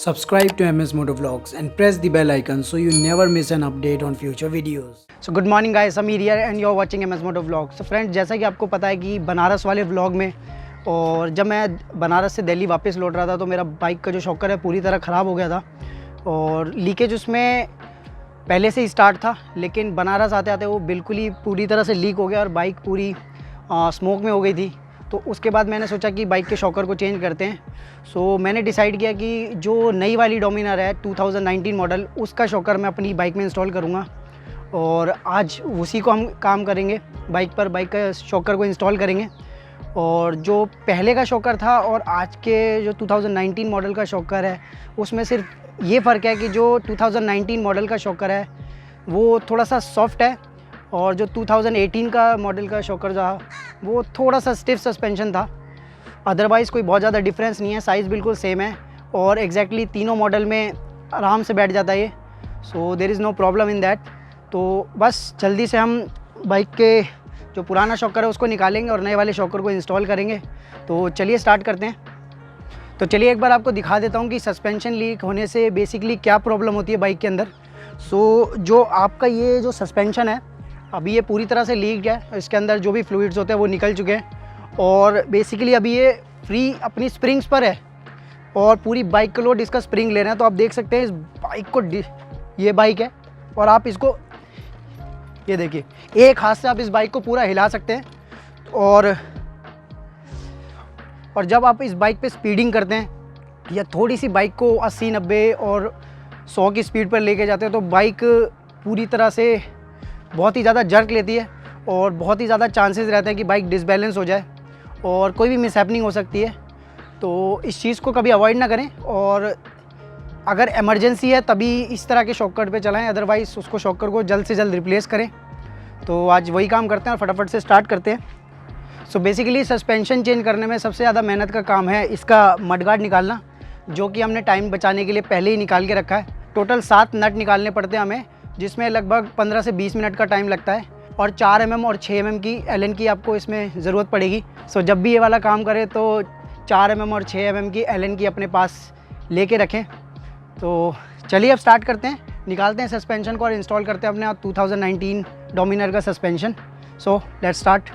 Subscribe to MS Moto Vlogs and press the bell icon so you never miss an update on future videos. So good morning guys, Samir here and you're watching MS Moto Vlogs. So friends, जैसा कि आपको पता है कि बनारस वाले vlog में और जब मैं बनारस से दिल्ली वापस लौट रहा था तो मेरा बाइक का जो शॉकर है पूरी तरह ख़राब हो गया था और लीकेज उसमें पहले से ही स्टार्ट था, लेकिन बनारस आते आते वो बिल्कुल ही पूरी तरह से लीक हो गया और बाइक पूरी स्मोक में हो गई थी। तो उसके बाद मैंने सोचा कि बाइक के शॉकर को चेंज करते हैं। सो मैंने डिसाइड किया कि जो नई वाली डोमिनार है 2019 मॉडल, उसका शॉकर मैं अपनी बाइक में इंस्टॉल करूँगा और आज उसी को हम काम करेंगे, बाइक का शॉकर को इंस्टॉल करेंगे। और जो पहले का शॉकर था और आज के जो 2019 मॉडल का शॉकर है उसमें सिर्फ ये फ़र्क है कि जो 2019 मॉडल का शॉकर है वो थोड़ा सा सॉफ्ट है और जो 2018 का मॉडल का शॉकर था वो थोड़ा सा स्टिफ सस्पेंशन था। अदरवाइज़ कोई बहुत ज़्यादा डिफरेंस नहीं है, साइज़ बिल्कुल सेम है और एग्जैक्टली तीनों मॉडल में आराम से बैठ जाता है ये। So there is no problem in that. तो बस जल्दी से हम बाइक के जो पुराना शॉकर है उसको निकालेंगे और नए वाले शॉकर को इंस्टॉल करेंगे। तो चलिए स्टार्ट करते हैं। तो चलिए एक बार आपको दिखा देता हूँ कि सस्पेंशन लीक होने से बेसिकली क्या प्रॉब्लम होती है बाइक के अंदर। सो जो आपका ये जो सस्पेंशन है अभी ये पूरी तरह से लीक है, इसके अंदर जो भी फ्लूइड्स होते हैं वो निकल चुके हैं और बेसिकली अभी ये फ्री अपनी स्प्रिंग्स पर है और पूरी बाइक का लोड इसका स्प्रिंग ले रहे हैं। तो आप देख सकते हैं इस बाइक को, ये बाइक है और आप इसको ये देखिए एक हाथ से आप इस बाइक को पूरा हिला सकते हैं और जब आप इस बाइक पे स्पीडिंग करते हैं या थोड़ी सी बाइक को 80-90 और 100 की स्पीड पर लेके जाते हैं तो बाइक पूरी तरह से बहुत ही ज़्यादा जर्क लेती है और बहुत ही ज़्यादा चांसेस रहते हैं कि बाइक डिसबैलेंस हो जाए और कोई भी मिसहैपनिंग हो सकती है। तो इस चीज़ को कभी अवॉइड ना करें और अगर इमरजेंसी है तभी इस तरह के शॉकर पे चलाएं, अदरवाइज़ उसको शॉकर को जल्द से जल्द रिप्लेस करें। तो आज वही काम करते हैं और फटाफट से स्टार्ट करते हैं। सो बेसिकली सस्पेंशन चेंज करने में सबसे ज़्यादा मेहनत का काम है इसका मडगार्ड निकालना, जो कि हमने टाइम बचाने के लिए पहले ही निकाल के रखा है। टोटल 7 नट निकालने पड़ते हैं हमें, जिसमें लगभग 15 से 20 मिनट का टाइम लगता है और 4 mm और 6 mm की एलन की आपको इसमें ज़रूरत पड़ेगी। सो जब भी ये वाला काम करें तो 4 mm और 6 mm की एलन की अपने पास लेके रखें। तो चलिए अब स्टार्ट करते हैं, निकालते हैं सस्पेंशन को और इंस्टॉल करते हैं अपने 2019 डोमिनार का suspension. So let's start.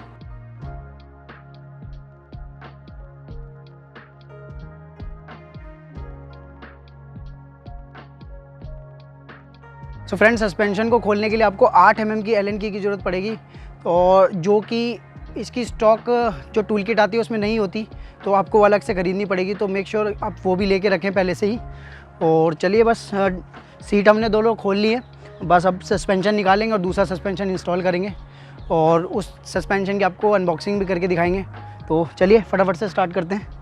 So friend, suspension को खोलने के लिए आपको 8 mm की एलन की ज़रूरत पड़ेगी और जो कि इसकी स्टॉक जो टूल किट आती है उसमें नहीं होती, तो आपको अलग से ख़रीदनी पड़ेगी। तो मेक श्योर आप वो भी लेके रखें पहले से ही। और चलिए बस सीट हमने दोनों खोल ली है, बस अब सस्पेंशन निकालेंगे और दूसरा सस्पेंशन इंस्टॉल करेंगे और उस सस्पेंशन की आपको अनबॉक्सिंग भी करके दिखाएंगे। तो चलिए फटाफट से स्टार्ट करते हैं।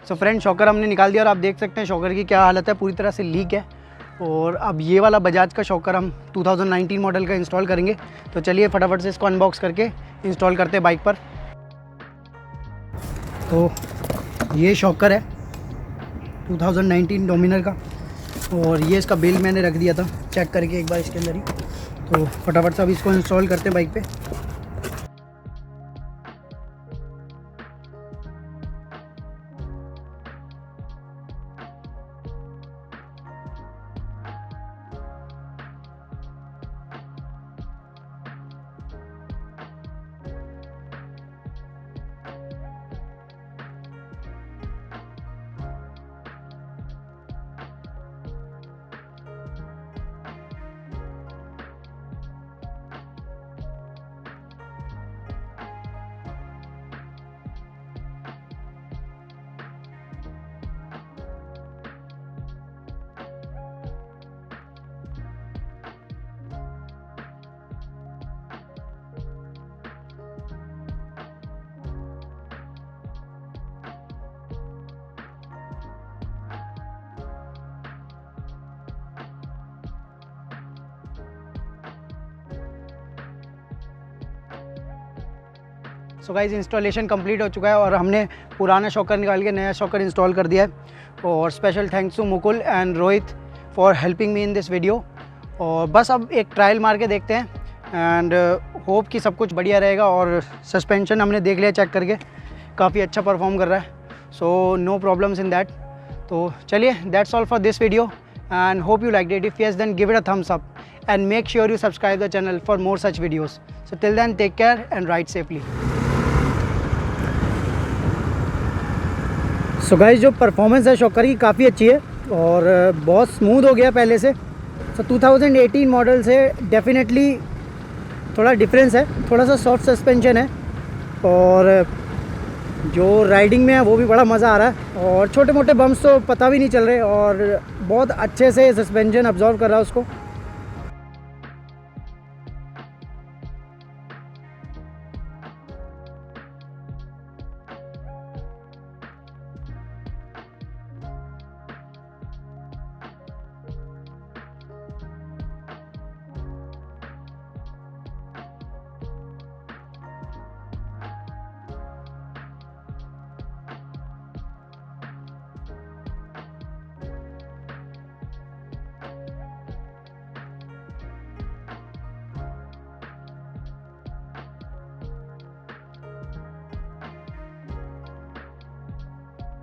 सो फ्रेंड, शॉकर हमने निकाल दिया और आप देख सकते हैं शॉकर की क्या हालत है, पूरी तरह से लीक है। और अब ये वाला बजाज का शॉकर हम 2019 मॉडल का इंस्टॉल करेंगे। तो चलिए फटाफट से इसको अनबॉक्स करके इंस्टॉल करते हैं बाइक पर। तो ये शॉकर है 2019 डोमिनार का और ये इसका बिल मैंने रख दिया था चेक करके एक बार इसके अंदर ही। तो फटाफट से अब इसको इंस्टॉल करते हैं बाइक पे। सो गाइस इंस्टॉलेशन कंप्लीट हो चुका है और हमने पुराना शॉकर निकाल के नया शॉकर इंस्टॉल कर दिया है। और special thanks to Mukul and Rohit for helping me in this video. और बस अब एक ट्रायल मार के देखते हैं एंड होप कि सब कुछ बढ़िया रहेगा। और सस्पेंशन हमने देख लिया चेक करके, काफ़ी अच्छा परफॉर्म कर रहा है, so no problems in that. तो चलिए, that's all for this video and hope you liked it. If yes, then give it a thumbs up and make sure you subscribe the channel for more such videos. So till then, take care and ride safely. So guys, जो performance है shocker की काफ़ी अच्छी है और बहुत smooth हो गया पहले से। So 2018 मॉडल से डेफिनेटली थोड़ा डिफरेंस है, थोड़ा सा सॉफ्ट सस्पेंशन है और जो राइडिंग में है वो भी बड़ा मज़ा आ रहा है। और छोटे मोटे बम्प्स तो पता भी नहीं चल रहे और बहुत अच्छे से सस्पेंशन अब्जॉर्व कर रहा है उसको।